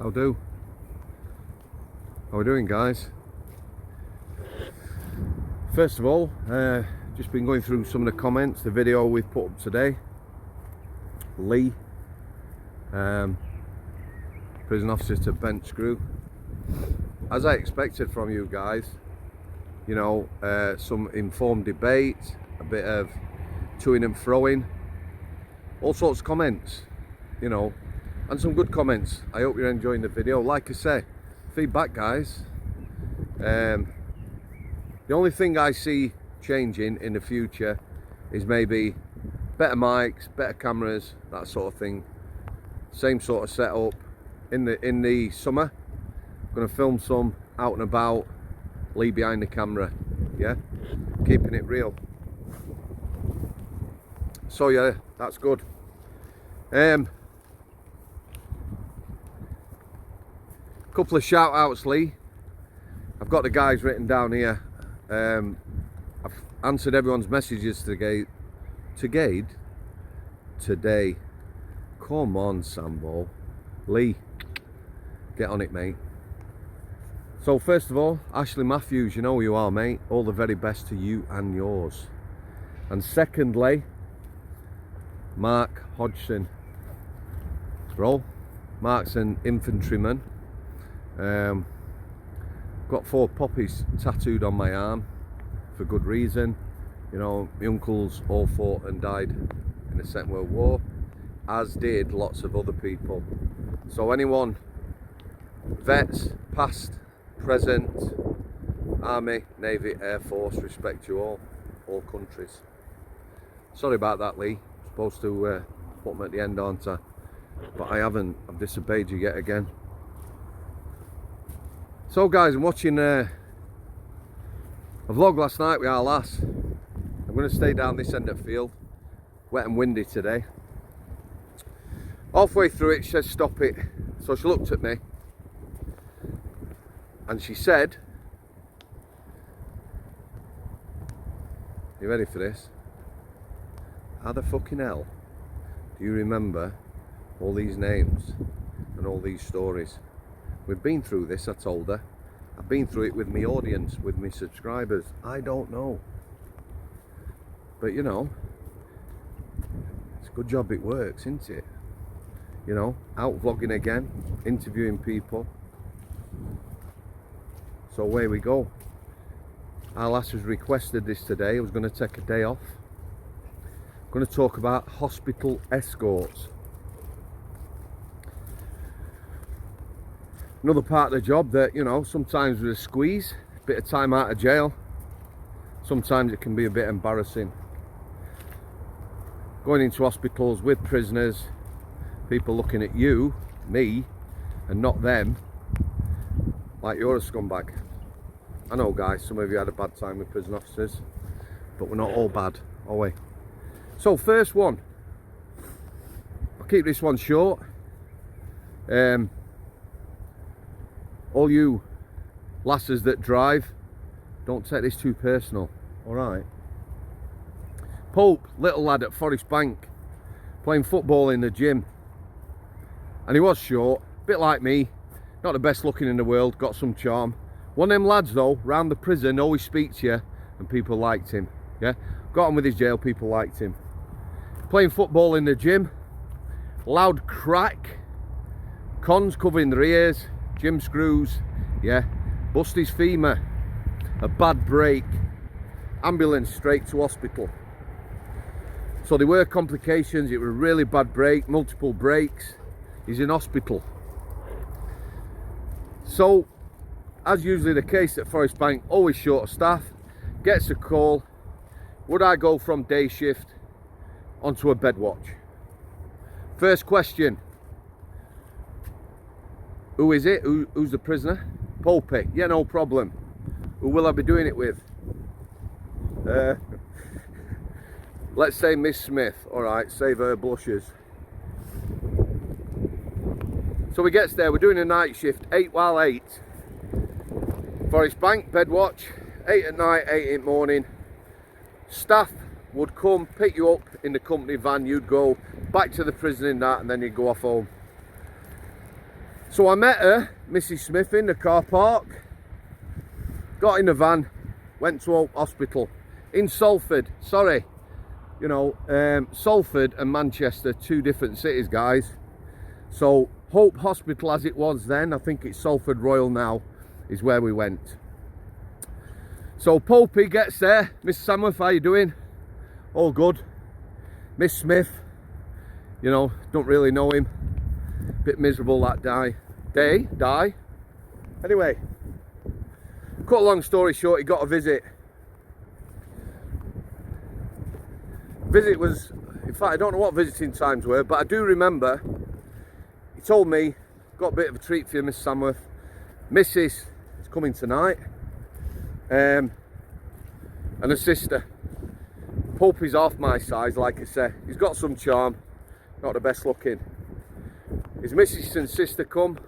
How do? How are we doing, guys? First of all, just been going through some of the comments, the video we've put up today. Lee, prison officer to bench screw. As I expected from you guys, you know, some informed debate, a bit of toing and froing, all sorts of comments, you know, and some good comments. I hope you're enjoying the video. Like I say, feedback, guys. The only thing I see changing in the future is maybe better mics, better cameras, that sort of thing. Same sort of setup. In the summer, I'm going to film some out and about, Lee behind the camera, yeah, keeping it real. So yeah, that's good. Couple of shout outs, Lee. I've got the guys written down here. I've answered everyone's messages today. Come on, Sambo. Lee, get on it, mate. So first of all, Ashley Matthews, you know who you are, mate. All the very best to you and yours. And secondly, Mark Hodgson. Bro, Mark's an infantryman. Got 4 poppies tattooed on my arm for good reason. You know, my uncles all fought and died in the Second World War, as did lots of other people. So anyone, vets, past, present, Army, Navy, Air Force, respect you all countries. Sorry about that, Lee. Supposed to put them at the end, aren't I? But I haven't. I've disobeyed you yet again. So guys, I'm watching a vlog last night with our lass. I'm going to stay down this end of the field. Wet and windy today. Halfway through it, she said stop it. So she looked at me and she said, you ready for this? How the fucking hell do you remember all these names and all these stories? We've been through this, I told her. I've been through it with my audience, with my subscribers. I don't know. But you know, it's a good job it works, isn't it? You know, out vlogging again, interviewing people. So away we go. Our lass has requested this today. I was going to take a day off. I'm going to talk about hospital escorts. Another part of the job that, you know, sometimes with a squeeze, a bit of time out of jail, sometimes it can be a bit embarrassing. Going into hospitals with prisoners, people looking at you, me, and not them, like you're a scumbag. I know, guys, some of you had a bad time with prison officers, but we're not all bad, are we? So first one, I'll keep this one short. All you lasses that drive, don't take this too personal, alright? Pope, little lad at Forest Bank, playing football in the gym. And he was short, a bit like me, not the best looking in the world, got some charm. One of them lads though, round the prison, always speak to you, and people liked him, yeah? Got on with his jail, people liked him. Playing football in the gym, loud crack, cons covering their ears, gym screws, yeah, bust his femur, a bad break, ambulance straight to hospital. So there were complications, it was a really bad break, multiple breaks, he's in hospital. So, as usually the case at Forest Bank, always short of staff, gets a call, would I go from day shift onto a bed watch? First question, who is it? Who's the prisoner? Popey. Yeah, no problem. Who will I be doing it with? Let's say Miss Smith. Alright, save her blushes. So he gets there, we're doing a night shift, 8 while 8. Forest Bank, bed watch, 8 at night, 8 in the morning. Staff would come, pick you up in the company van, you'd go back to the prison in that, and then you'd go off home. So I met her, Mrs. Smith, in the car park, got in the van, went to hospital in Salford. Sorry, you know, Salford and Manchester, two different cities, guys. So Hope Hospital, as it was then, I think it's Salford Royal now, is where we went. So Popey gets there. Miss Samworth, how you doing? All good. Miss Smith, you know, don't really know him. Bit miserable that die. Anyway, cut a long story short, he got a visit. Visit was, in fact, I don't know what visiting times were, but I do remember he told me, got a bit of a treat for you, Miss Samworth. Mrs. is coming tonight, and a sister. Popey's half my size, like I say. He's got some charm, not the best looking. His missus and sister come,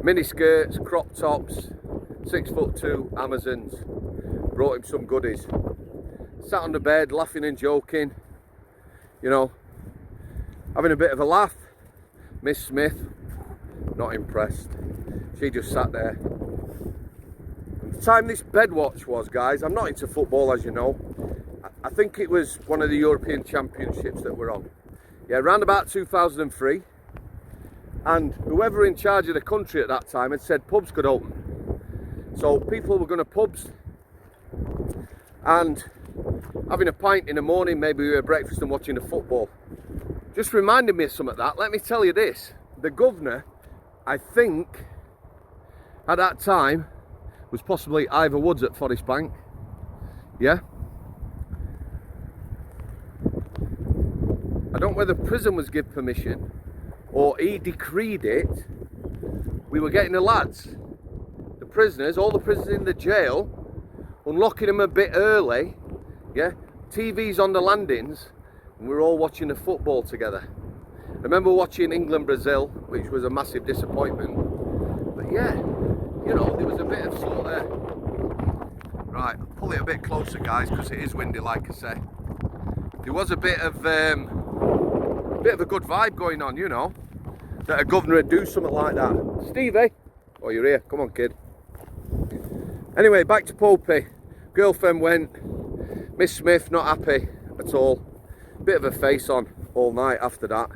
mini skirts, crop tops, 6'2" Amazons. Brought him some goodies. Sat on the bed, laughing and joking, you know, having a bit of a laugh. Miss Smith, not impressed. She just sat there. The time this bed watch was, guys, I'm not into football, as you know. I think it was one of the European Championships that we're on. Yeah, around about 2003. And whoever in charge of the country at that time had said pubs could open. So people were going to pubs and having a pint in the morning, maybe we had breakfast and watching the football. Just reminded me of some of that. Let me tell you this. The governor, I think, at that time, was possibly Ivor Woods at Forest Bank. Yeah? I don't know whether prison was given permission or he decreed it. We were getting the lads, the prisoners, all the prisoners in the jail, unlocking them a bit early. Yeah? TVs on the landings, and we were all watching the football together. I remember watching England-Brazil, which was a massive disappointment. But yeah, you know, there was a bit of sort of... Right, I'll pull it a bit closer, guys, because it is windy, like I say. There was a bit of a good vibe going on, you know, that a governor would do something like that. Stevie, oh, you're here. Come on, kid. Anyway, back to Popey. Girlfriend went. Miss Smith, not happy at all. Bit of a face on all night after that.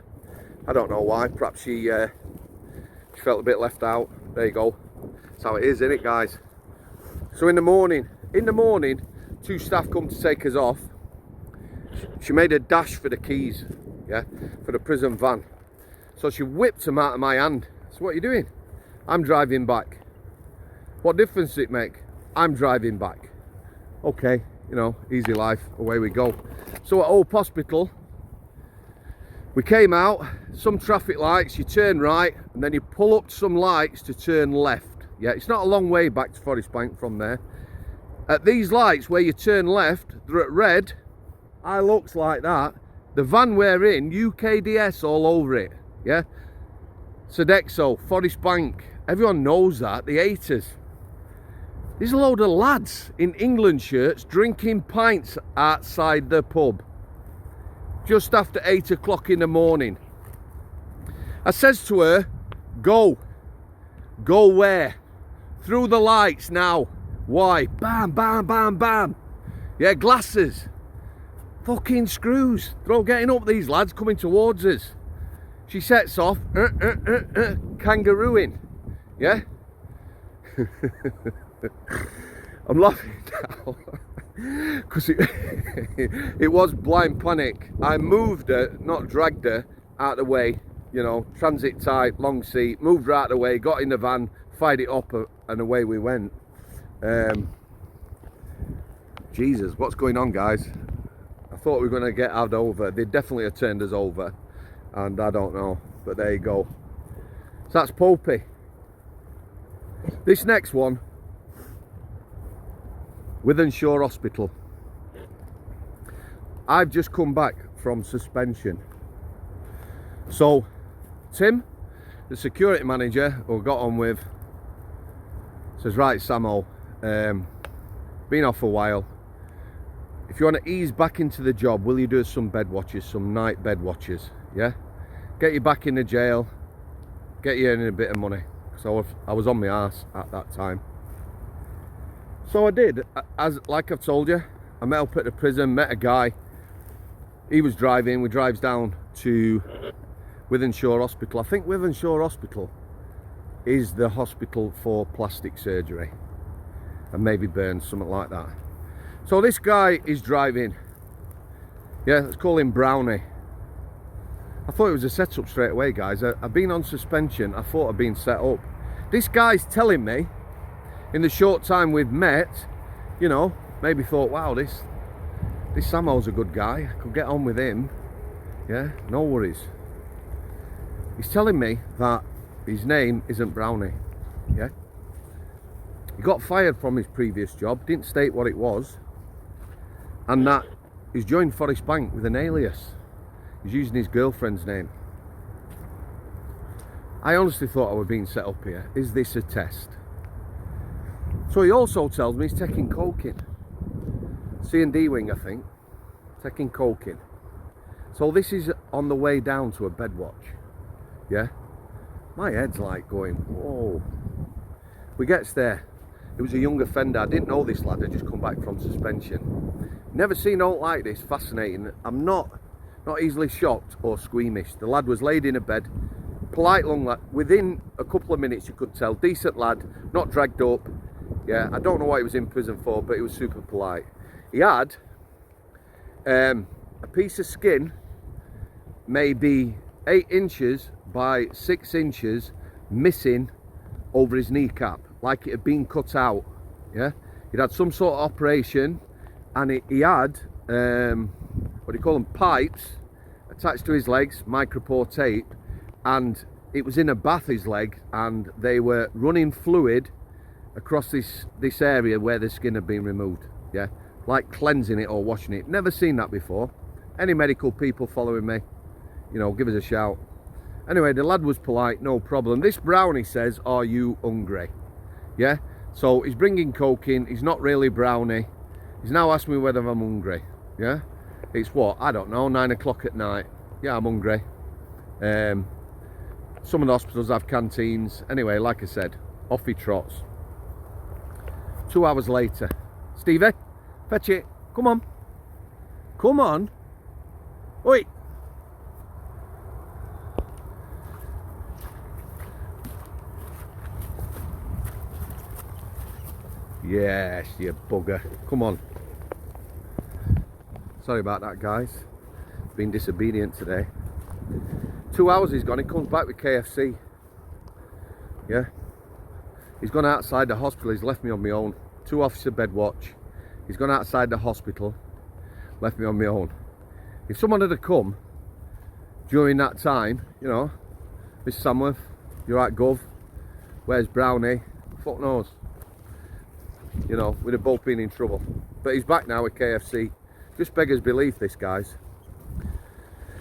I don't know why. Perhaps she felt a bit left out. There you go. That's how it is, isn't it, guys? So in the morning, two staff come to take us off. She made a dash for the keys, yeah, for the prison van. So she whipped them out of my hand. So what are you doing? I'm driving back. What difference does it make? I'm driving back. Okay, you know, easy life, away we go. So at Hope Hospital, we came out, some traffic lights, you turn right, and then you pull up some lights to turn left. Yeah, it's not a long way back to Forest Bank from there. At these lights where you turn left, they're at red. I looks like that. The van we're in, UKDS all over it. Yeah, Sodexo, Forest Bank, everyone knows that, the haters. There's a load of lads in England shirts drinking pints outside the pub just after 8 o'clock in the morning. I says to her, go where? Through the lights now. Why? Bam, bam, bam, bam. Yeah, glasses. Fucking screws. They're all getting up, these lads coming towards us. She sets off, kangarooing. Yeah? I'm laughing now because it was blind panic. I moved her, not dragged her, out of the way. You know, transit type, long seat, moved her out of the way, got in the van, fired it up, and away we went. Jesus, what's going on, guys? I thought we were going to get had over. They definitely have turned us over, and I don't know, but there you go. So that's Popey. This next one, Wythenshawe Hospital. I've just come back from suspension. So Tim, the security manager who I got on with, says, right Samo, been off a while, if you want to ease back into the job, will you do some bed watches, some night bed watches? Yeah, get you back in the jail, get you earning a bit of money. So I was on my arse at that time. So I did, like I've told you, I met up at the prison, met a guy. He was driving, we drives down to Wythenshawe Hospital. I think Wythenshawe Hospital is the hospital for plastic surgery and maybe burns, something like that. So this guy is driving. Yeah, let's call him Brownie. I thought it was a setup straight away, guys. I've been on suspension. I thought I'd been set up. This guy's telling me, in the short time we've met, you know, maybe thought, wow, this Samo's a good guy. I could get on with him. Yeah, no worries. He's telling me that his name isn't Brownie. Yeah. He got fired from his previous job, didn't state what it was, and that he's joined Forest Bank with an alias. He's using his girlfriend's name. I honestly thought I was being set up here. Is this a test? So he also tells me he's taking cocaine. C&D wing, I think. Taking cocaine. So this is on the way down to a bed watch. Yeah? My head's like going, whoa. We gets there. It was a young offender. I didn't know this lad had just come back from suspension. Never seen out like this. Fascinating. I'm not easily shocked or squeamish. The lad was laid in a bed. Polite young lad. Within a couple of minutes you could tell. Decent lad. Not dragged up. Yeah, I don't know what he was in prison for, but he was super polite. He had a piece of skin, maybe 8 inches by 6 inches, missing over his kneecap, like it had been cut out. Yeah, he'd had some sort of operation, and he had what do you call them, pipes attached to his legs, micropore tape, and it was in a bath, his leg, and they were running fluid across this area where the skin had been removed. Yeah, like cleansing it or washing it. Never seen that before. Any medical people following me, you know, give us a shout. Anyway, the lad was polite, no problem. This Brownie says, are you hungry? Yeah, so he's bringing coke in. He's not really Brownie. He's now asked me whether I'm hungry. Yeah, it's what, I don't know, 9 o'clock at night. Yeah, I'm hungry. Some of the hospitals have canteens. Anyway, like I said, off he trots. 2 hours later, Stevie, fetch it. Come on. Come on. Oi. Yes, you bugger. Come on. Sorry about that, guys. Been disobedient today. 2 hours he's gone. He comes back with KFC. Yeah. He's gone outside the hospital. He's left me on my own. 2 officer bed watch. He's gone outside the hospital. Left me on my own. If someone had come during that time, you know, Mr. Samworth, you're right, Gov. Where's Brownie? Fuck knows. You know, we'd have both been in trouble. But he's back now with KFC. Just beggars belief, this, guys.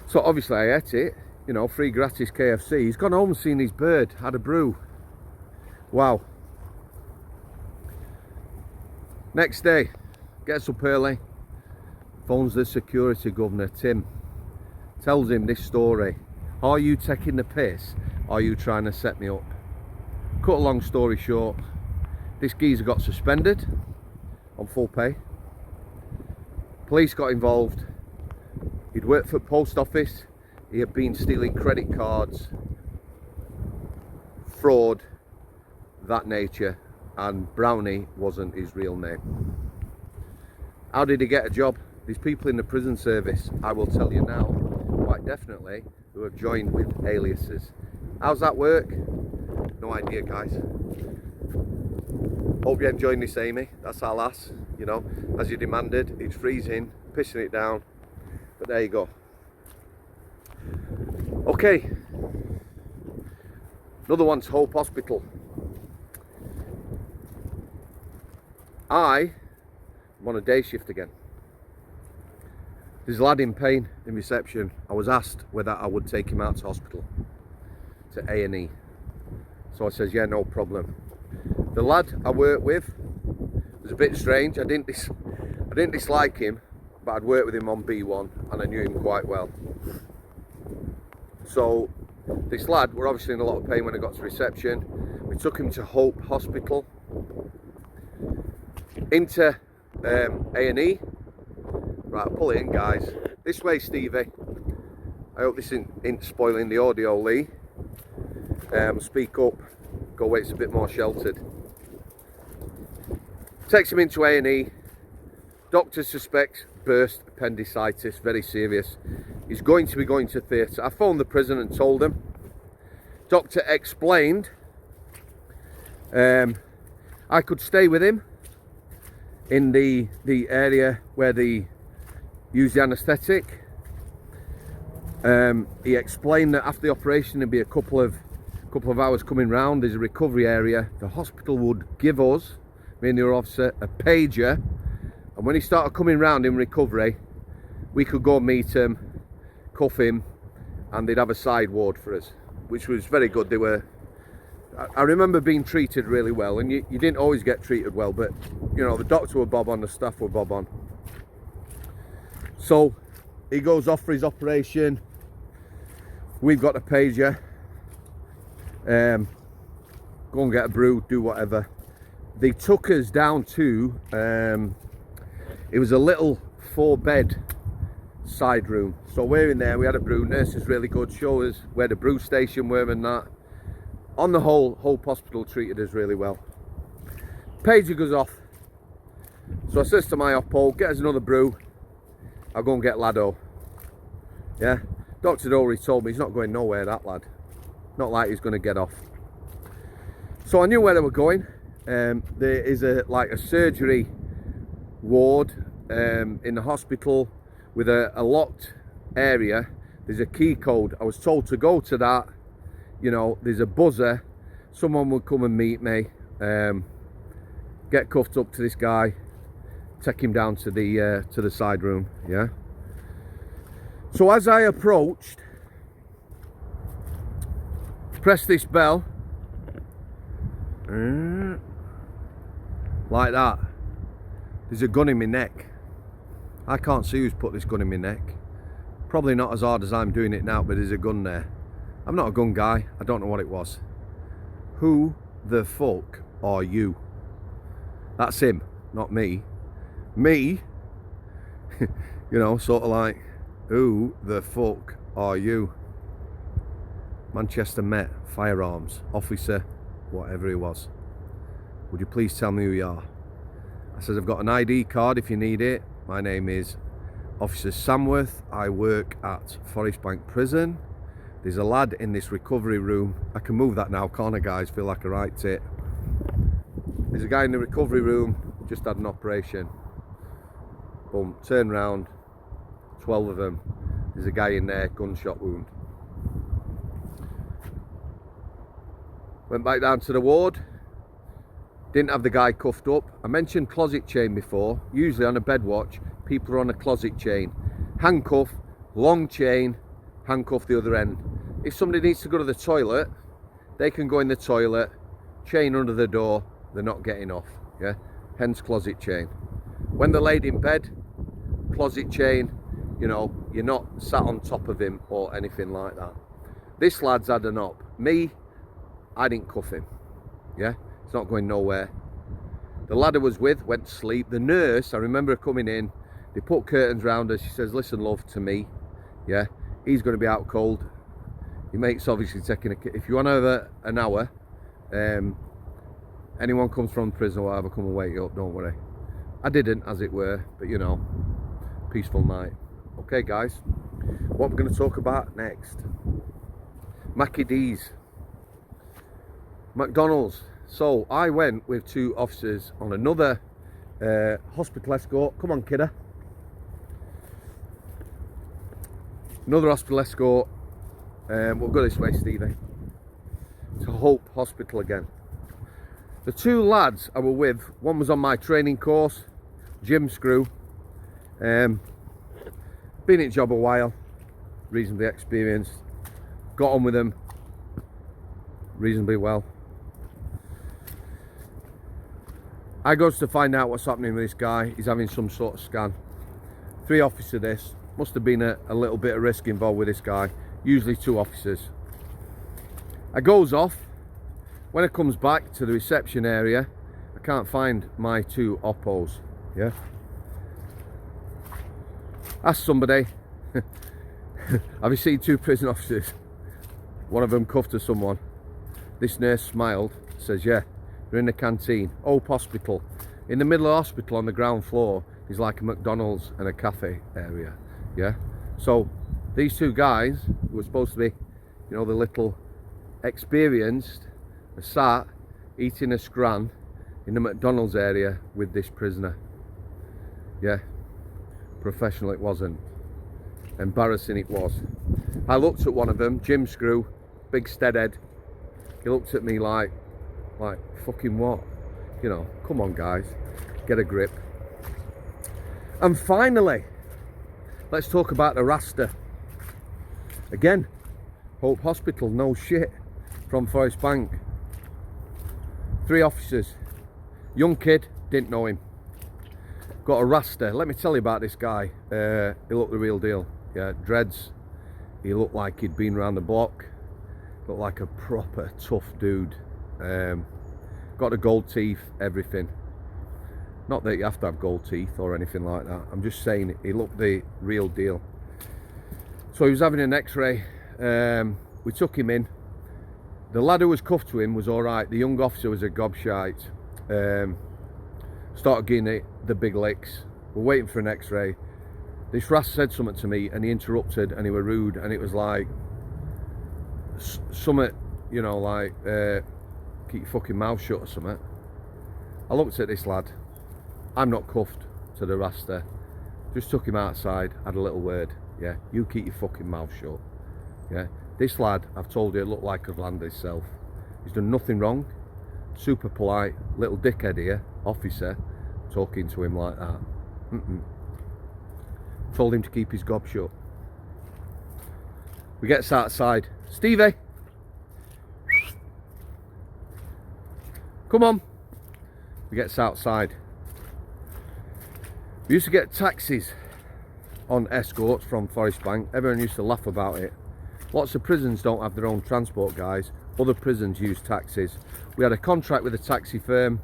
So obviously I ate it. You know, free gratis KFC. He's gone home and seen his bird. Had a brew. Wow. Next day, gets up early. Phones the security governor, Tim. Tells him this story. Are you taking the piss? Are you trying to set me up? Cut a long story short. This geezer got suspended on full pay. Police got involved. He'd worked for the post office. He had been stealing credit cards, fraud, that nature, and Brownie wasn't his real name. How did he get a job? These people in the prison service, I will tell you now, quite definitely, who have joined with aliases. How's that work? No idea, guys. Hope you're enjoying this, Amy. That's our lass, you know, as you demanded. It's freezing, pissing it down, but there you go. Okay, another one's Hope Hospital. I'm on a day shift again. There's a lad in pain in reception. I was asked whether I would take him out to hospital, to A&E. So I says, yeah, no problem. The lad I worked with was a bit strange. I didn't dislike him, but I'd worked with him on B1 and I knew him quite well. So This lad were obviously in a lot of pain when I got to reception. We took him to Hope Hospital, into A&E. Right, I'll pull it in, guys. This way, Stevie. I hope this isn't spoiling the audio, Lee. Speak up. Go where it's a bit more sheltered. Takes him into A&E. Doctor suspects burst appendicitis, very serious. He's going to be going to theatre. I phoned the prison and told them. Doctor explained I could stay with him in the area where they use the anaesthetic. He explained that after the operation there'd be a couple of hours coming round. There's a recovery area. The hospital would give us, me and the officer, a pager, and when he started coming round in recovery, we could go meet him, cuff him, and they'd have a side ward for us, which was very good. They were, I remember being treated really well, and you didn't always get treated well, but you know, the doctor were bob on, the staff were bob on. So he goes off for his operation. We've got a pager. Go and get a brew, do whatever. They took us down to, it was a little 4-bed side room. So we're in there, we had a brew. Nurse is really good, show us where the brew station were and that. On the whole, Hope Hospital treated us really well. Pager goes off. So I says to my oppo, get us another brew. I'll go and get Lado. Yeah, Doctor already told me he's not going nowhere, that lad. Not like he's going to get off. So I knew where they were going. There is like a surgery ward in the hospital with a locked area. There's a key code. I was told to go to that. You know, there's a buzzer. Someone would come and meet me. Get cuffed up to this guy. Take him down to the side room. Yeah. So as I approached, press this bell. Like that. There's a gun in my neck. I can't see who's put this gun in my neck. Probably not as hard as I'm doing it now, but there's a gun there. I'm not a gun guy. I don't know what it was. Who the fuck are you? That's him, not me. Me, you know, sort of like, who the fuck are you? Manchester Met, firearms, officer, whatever he was. Would you please tell me who you are? I says, I've got an ID card if you need it. My name is Officer Samworth. I work at Forest Bank Prison. There's a lad in this recovery room. I can move that now, can't I, guys? Feel like a right tit. There's a guy in the recovery room, just had an operation. Boom, turn round, 12 of them. There's a guy in there, gunshot wound. Went back down to the ward. Didn't have the guy cuffed up. I mentioned closet chain before. Usually on a bed watch, people are on a closet chain. Handcuff, long chain, handcuff the other end. If somebody needs to go to the toilet, they can go in the toilet, chain under the door, they're not getting off. Yeah, hence closet chain. When they're laid in bed, closet chain, you know, you're not sat on top of him or anything like that. This lad's had an op. Me, I didn't cuff him. Yeah, it's not going nowhere. The lad I was with went to sleep. The nurse, I remember her coming in, they put curtains round her. She says, listen, love, to me, yeah, he's going to be out cold. Your mate's obviously taking if you want to have an hour, anyone comes from prison or whatever, come and wake you up, don't worry. I didn't, as it were, but you know, peaceful night. Okay, guys, what we're going to talk about next. Mackie D's. McDonald's. So I went with 2 officers on another hospital escort. Come on, kidder. Another hospital escort. We'll go this way, Stevie. To Hope Hospital again. The 2 lads I were with, one was on my training course, gym screw. Been in job a while, reasonably experienced. Got on with them reasonably well. I goes to find out what's happening with this guy. He's having some sort of scan. 3 officer this. Must have been a little bit of risk involved with this guy. Usually 2 officers. I goes off. When I comes back to the reception area, I can't find my two oppos. Yeah. Ask somebody. Have you seen two prison officers? One of them cuffed to someone. This nurse smiled, says, yeah, they're in the canteen. Hope Hospital. In the middle of the hospital on the ground floor is like a McDonald's and a cafe area. Yeah. So these two guys who were supposed to be, you know, the little experienced, are sat eating a scran in the McDonald's area with this prisoner. Yeah. Professional it wasn't. Embarrassing it was. I looked at one of them, Jim Screw, big steadhead. He looked at me like fucking what? You know, come on guys, get a grip. And finally, let's talk about the Rasta. Again, Hope Hospital, no shit, from Forest Bank. 3 officers, young kid, didn't know him. Got a Rasta. Let me tell you about this guy. He looked the real deal. Yeah, dreads. He looked like he'd been around the block. Looked like a proper tough dude. Got the gold teeth, everything. Not that you have to have gold teeth or anything like that. I'm just saying he looked the real deal. So he was having an x-ray. We took him in. The lad who was cuffed to him was alright. The young officer was a gobshite. Started getting the big licks. We're waiting for an x-ray. This Ras said something to me and he interrupted and he was rude, and it was like something, you know, like keep your fucking mouth shut or something. I looked at this lad. I'm not cuffed to the Rasta. Just took him outside, had a little word. Yeah, you keep your fucking mouth shut. Yeah, this lad, I've told you, looked like a land himself. He's done nothing wrong. Super polite, little dickhead here, officer, talking to him like that. Told him to keep his gob shut. We gets outside. Stevie, come on. We gets outside. We used to get taxis on Escort from Forest Bank. Everyone used to laugh about it. Lots of prisons don't have their own transport, guys. Other prisons use taxis. We had a contract with a taxi firm.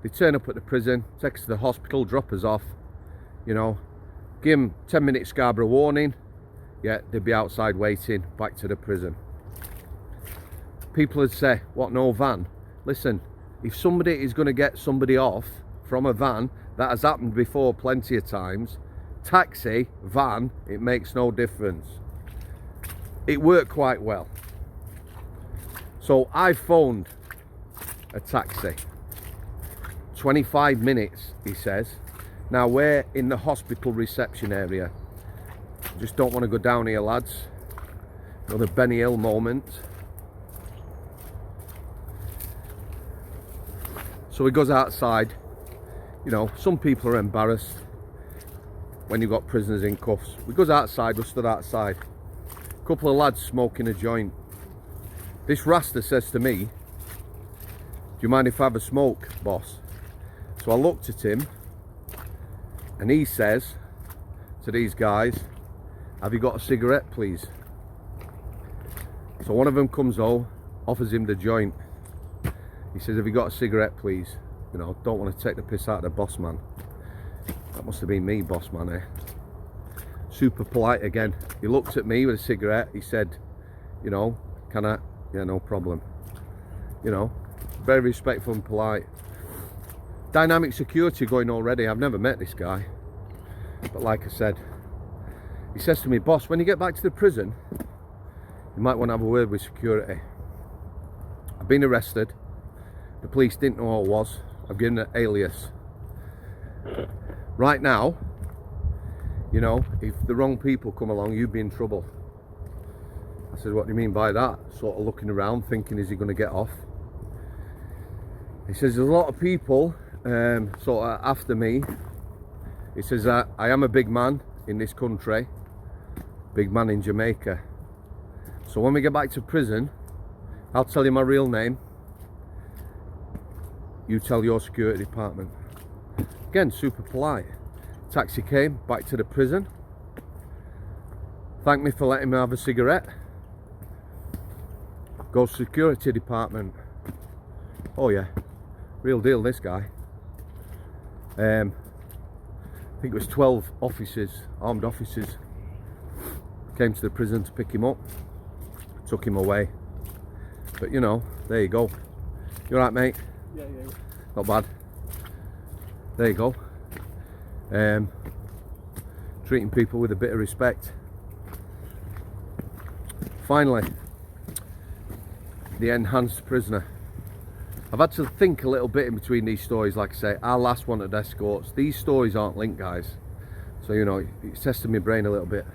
They turn up at the prison, take us to the hospital, drop us off, you know, give them 10-minute Scarborough warning. Yeah, they'd be outside waiting, back to the prison. People would say, what, no van? Listen, if somebody is going to get somebody off from a van, that has happened before plenty of times. Taxi, van, it makes no difference. It worked quite well. So I phoned a taxi. 25 minutes, he says. Now we're in the hospital reception area. Just don't want to go down here, lads. Another Benny Hill moment. So he goes outside. You know, some people are embarrassed when you've got prisoners in cuffs. We goes outside, we stood outside. A couple of lads smoking a joint. This Rasta says to me, do you mind if I have a smoke, boss? So I looked at him and he says to these guys, have you got a cigarette, please? So one of them comes over, offers him the joint. He says, have you got a cigarette, please? You know, don't want to take the piss out of the boss man. That must have been me, boss man, eh? Super polite again. He looked at me with a cigarette. He said, you know, can I? Yeah, no problem. You know, very respectful and polite. Dynamic security going already. I've never met this guy. But like I said, he says to me, boss, when you get back to the prison, you might want to have a word with security. I've been arrested. The police didn't know who I was. I've given an alias. Right now, you know, if the wrong people come along, you'd be in trouble. I said, what do you mean by that? Sort of looking around, thinking, is he going to get off? He says, there's a lot of people sort of after me. He says, I am a big man in this country, big man in Jamaica. So when we get back to prison, I'll tell you my real name. You tell your security department. Again, super polite. Taxi came back to the prison. Thanked me for letting me have a cigarette. Goes to security department. Oh yeah, real deal this guy. I think it was 12 officers, armed officers, came to the prison to pick him up, took him away. But you know, there you go. You alright, mate? Yeah. Not bad. There you go. Treating people with a bit of respect. Finally, the enhanced prisoner. I've had to think a little bit in between these stories. Like I say, our last one at Escorts. These stories aren't linked, guys. So, you know, it's testing my brain a little bit.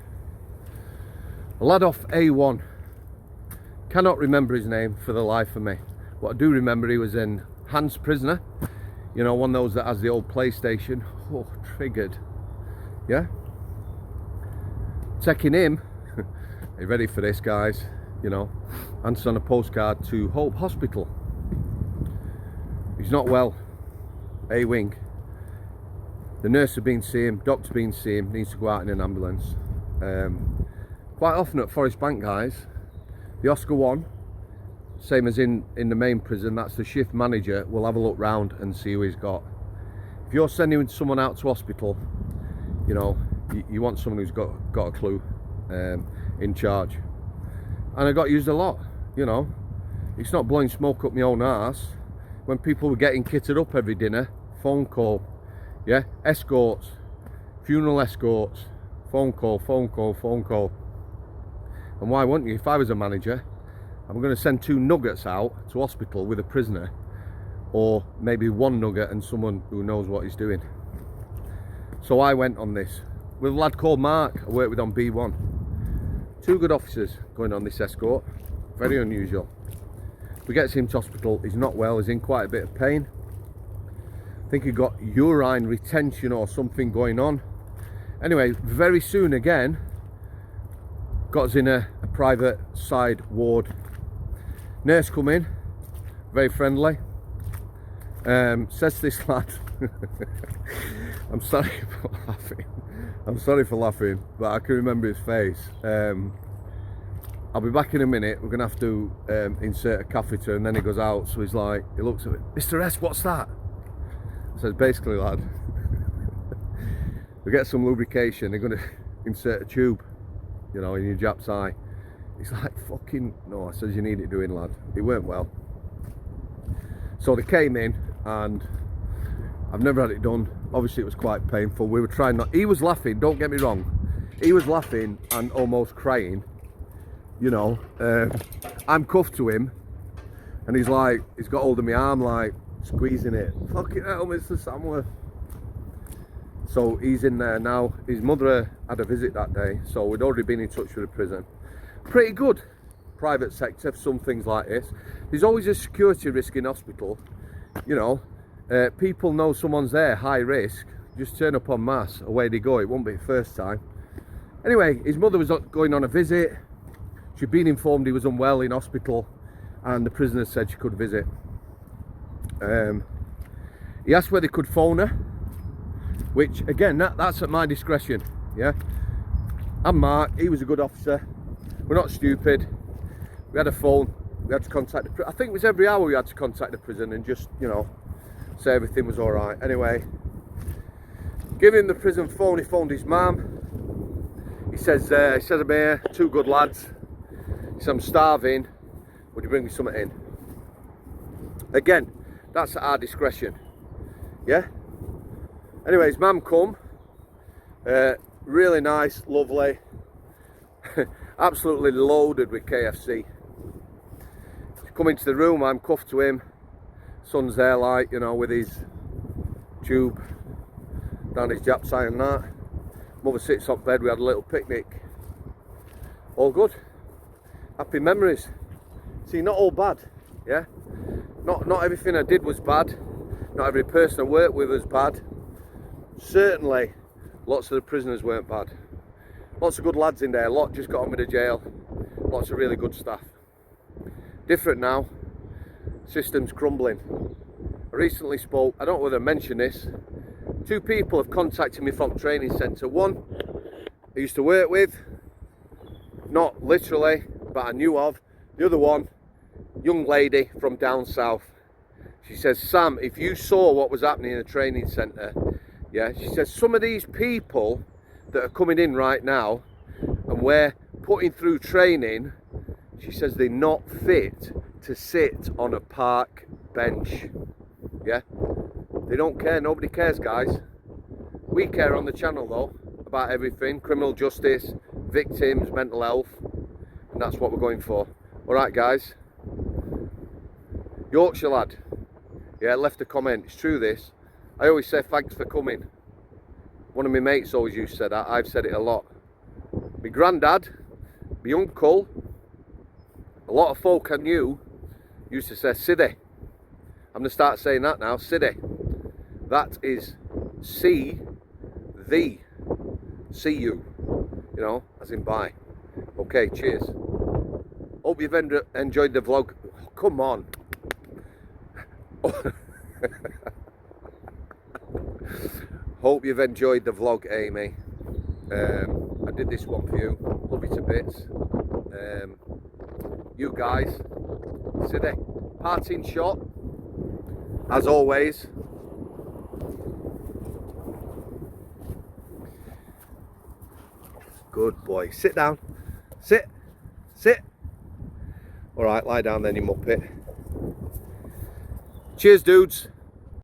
A lad off A1. Cannot remember his name for the life of me. What I do remember, he was in enhanced prisoner. You know, one of those that has the old PlayStation. Oh, triggered. Yeah? Taking him. Are you ready for this, guys? You know, answered on a postcard to Hope Hospital. He's not well. A wing. The nurse has been seeing him, doctor's been seeing him, needs to go out in an ambulance. Quite often at Forest Bank, guys, the Oscar 1, same as in the main prison, that's the shift manager, will have a look round and see who he's got. If you're sending someone out to hospital, you know, you want someone who's got a clue, in charge. And I got used a lot, you know. It's not blowing smoke up my own arse. When people were getting kitted up every dinner, phone call, yeah, escorts, funeral escorts, phone call. And why wouldn't you? If I was a manager, I'm going to send 2 nuggets out to hospital with a prisoner, or maybe 1 nugget and someone who knows what he's doing. So I went on this with a lad called Mark I worked with on B1. 2 good officers going on this escort. Very unusual. We get him to hospital. He's not well. He's in quite a bit of pain. I think he got urine retention or something going on. Anyway, very soon again, got us in a private side ward. Nurse come in, very friendly. Says to this lad, I'm sorry for laughing. I'm sorry for laughing, but I can remember his face. I'll be back in a minute. We're gonna have to insert a catheter, and then he goes out. So he's like, he looks at me, Mr. S, what's that? I says, basically, lad, we get some lubrication. They're gonna insert a tube, you know, in your Jap's eye. He's like, fucking no. I says, you need it doing, lad. It weren't well. So they came in, and I've never had it done. Obviously, it was quite painful. We were trying not. He was laughing. Don't get me wrong. He was laughing and almost crying. You know, I'm cuffed to him, and he's like, he's got hold of my arm, like squeezing it. Fucking hell, Mr. Samworth. So he's in there now. His mother had a visit that day, so we'd already been in touch with the prison. Pretty good private sector for some things like this. There's always a security risk in hospital. You know, people know someone's there, high risk. Just turn up en masse, away they go. It won't be the first time. Anyway, his mother was going on a visit. She'd been informed he was unwell in hospital, and the prisoner said she could visit. He asked whether they could phone her, which again, that's at my discretion. Yeah, I'm Mark. He was a good officer. We're not stupid. We had a phone. We had to contact the I think it was every hour we had to contact the prison and just, you know, say everything was all right. Anyway, give him the prison phone. He phoned his mum. He says I'm here. 2 good lads. He says, I'm starving. Would you bring me something in? Again, that's at our discretion. Yeah. Anyway, his mum come. Really nice, lovely. Absolutely loaded with KFC. He's come into the room. I'm cuffed to him. Son's there, like, you know, with his tube down his Jap's eye and that. Mother sits on bed. We had a little picnic. All good. Happy memories. See, not all bad. Yeah. Not everything I did was bad. Not every person I worked with was bad. Certainly, lots of the prisoners weren't bad. Lots of good lads in there. A lot just got on with the jail. Lots of really good staff. Different now. System's crumbling. I recently spoke, I don't know whether I mentioned this. 2 people have contacted me from training centre. One I used to work with, not literally, but I knew of. The other one young lady from down south. She says, Sam, if you saw what was happening in the training centre, yeah, she says some of these people that are coming in right now and we're putting through training, she says they're not fit to sit on a park bench. Yeah, they don't care. Nobody cares, guys. We care on the channel though about everything: criminal justice, victims, mental health, and that's what we're going for. All right, guys. Yorkshire lad, yeah, left a comment. It's true this. I always say thanks for coming. One of my mates always used to say that. I've said it a lot. My granddad, my uncle, a lot of folk I knew used to say Siddy. I'm going to start saying that now, Siddy. That is see you, you know, as in bye. Okay, cheers. Hope you've enjoyed the vlog. Oh, come on. Hope you've enjoyed the vlog, Amy. I did this one for you. Love you to bits. You guys, Siddy, parting shot, as always. Good boy. Sit down. Sit. Sit. All right, lie down then, you muppet. Cheers, dudes.